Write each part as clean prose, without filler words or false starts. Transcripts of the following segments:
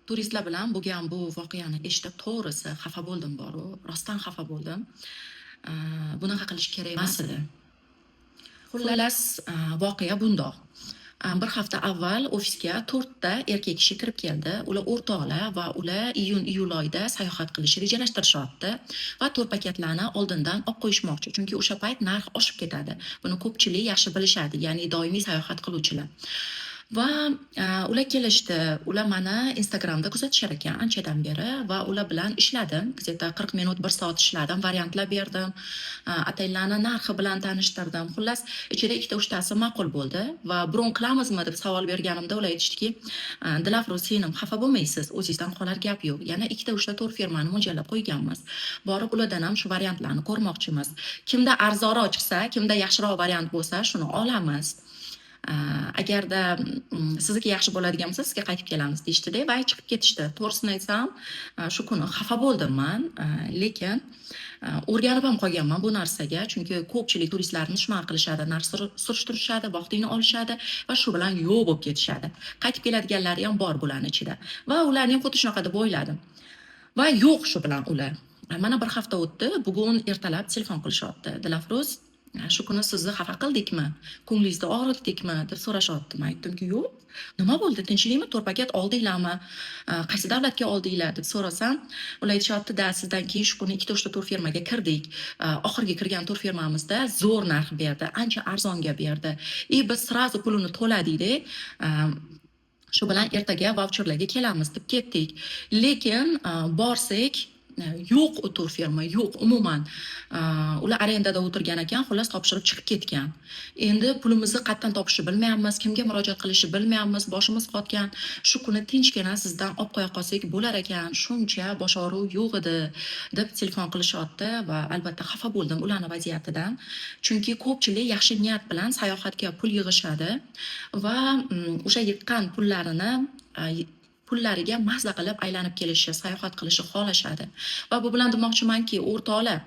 Turistlar bilan bo'lgan bu voqeani eshitib to'g'risi xafa bo'ldim boru, rostdan xafa bo'ldim. Bunaqa qilish kerak emas edi. Xullas, voqea bundoq. Bir hafta avval ofisga 4 ta erkak kishi kirib keldi. Ular o'rtoqlar va ular iyun-iyul oyida sayohat qilish rejalashtirishyapti va to'r paketlarni oldindan olib qo'yishmoqchi. Chunki o'sha payt narx oshib ketadi. Buni ko'pchilik yaxshi bilishadi, ya'ni doimiy sayohat qiluvchilar. Va ular kelishdi. Ular meni Instagramda kuzatishar ekan anchadan beri va ular bilan ishladim. Где-то 40 minut, 1 soat ishladim, variantlar berdim. Ataylarni narxi bilan tanishtirdim. Xullas, ichida ikkita uchtasi ma'qul bo'ldi va bron qilamizmi deb savol berganimda ular aytishdiki, Dilafruz, senim xafa bo'lmaysiz, o'zingizdan qolar gap yo'q. Yana ikkita uchta to'r firmani mo'ljallab qo'yganmiz. Borib ulardan ham shu variantlarni ko'rmoqchimiz. Kimda arzonroq chiqsa, kimda yaxshiroq variant bo'lsa, shuni olamiz. Agarda sizniki yaxshi bo'ladigan bo'lsa, sizga qaytib kelamiz deyishdi-da va chiqib ketishdi. To'g'risini aytsam, shu kuni xafa bo'ldim men, lekin o'rganib ham qolganman bu narsaga, chunki ko'pchilik turistlarni shunaqa qilishadi, narx surishtirishadi, vaqtingni olishadi va shu bilan yo'q bo'lib ketishadi. Qaytib keladiganlari ham bor bularning ichida va ularni ham xuddi shunaqa deb o'yladim. Va yo'q shu bilan ular. Mana bir hafta o'tdi, bugun ertalab telefon qilishyapti. Dilafruz, shu kuni sizni xafa qildikmi? Ko'nglingizni og'ritdikmi deb so'rashyapti. Men aytdimki, yo'q. Nima bo'ldi? Tinchlikmi? To'r paket oldinglarmi? Qaysi davlatga oldinglar deb so'rasam, ular aytishyapti-da, sizdan keyin shu kuni ikkita uchta to'r firmaga kirdik. Oxirgi kirgan to'r firmamizda zo'r narx berdi, ancha arzonga berdi. Biz srazu pulini to'ladik-da. Shu bilan ertaga voucherlarga kelamiz deb ketdik. Lekin borsak, yo'q u to'r firma, yo'q umuman. Ular arendada o'tirgan ekan, xullas topshirib chiqib ketgan. Endi pulimizni qayerdan topishni bilmayapmiz, kimga murojaat qilishni bilmayapmiz, boshimiz qotgan. Shu kuni tinchgina sizdan olib qo'ya qolsak bo'lar ekan, shuncha boshoruv yo'q edi deb telefon qilishyapti va albatta xafa bo'ldim ularning vaziyatidan. Chunki ko'pchilik yaxshi niyat bilan sayohatga pul yig'ishadi va o'sha yiqqan pullariga mazza qilib aylanib kelishi, sayohat qilishni xohlashadi. Va bu bilan demoqchimanki, o'rtoqlar,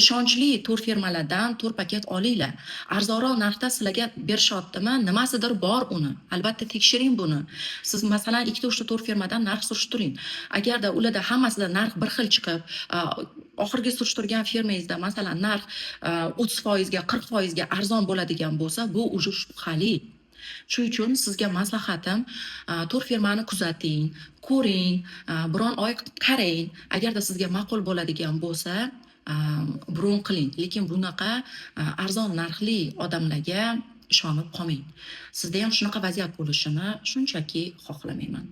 ishonchli to'r firmalardan to'r paket olinglar. Arzonroq narxda sizlarga berishyaptimi? Nimasidir bor uni. Albatta tekshiring buni. Siz masalan ikkita uchta to'r firmadan narx surishtiring. Agarda ularda hammasida narx bir xil chiqib, oxirgi surishtirgan firmangizda masalan narx 30% ga 40% ga arzon bo'ladigan bo'lsa, bu уже shubhali. Shuning uchun sizga maslahatim, to'r firmani kuzating, ko'ring, biron oy qarang. Agarda sizga ma'qul bo'ladigan bo'lsa, bron qiling. Lekin bunaqa arzon narxli odamlarga ishonib qolmang. Sizda ham shunaqa vaziyat bo'lishini shunchaki xohlamayman.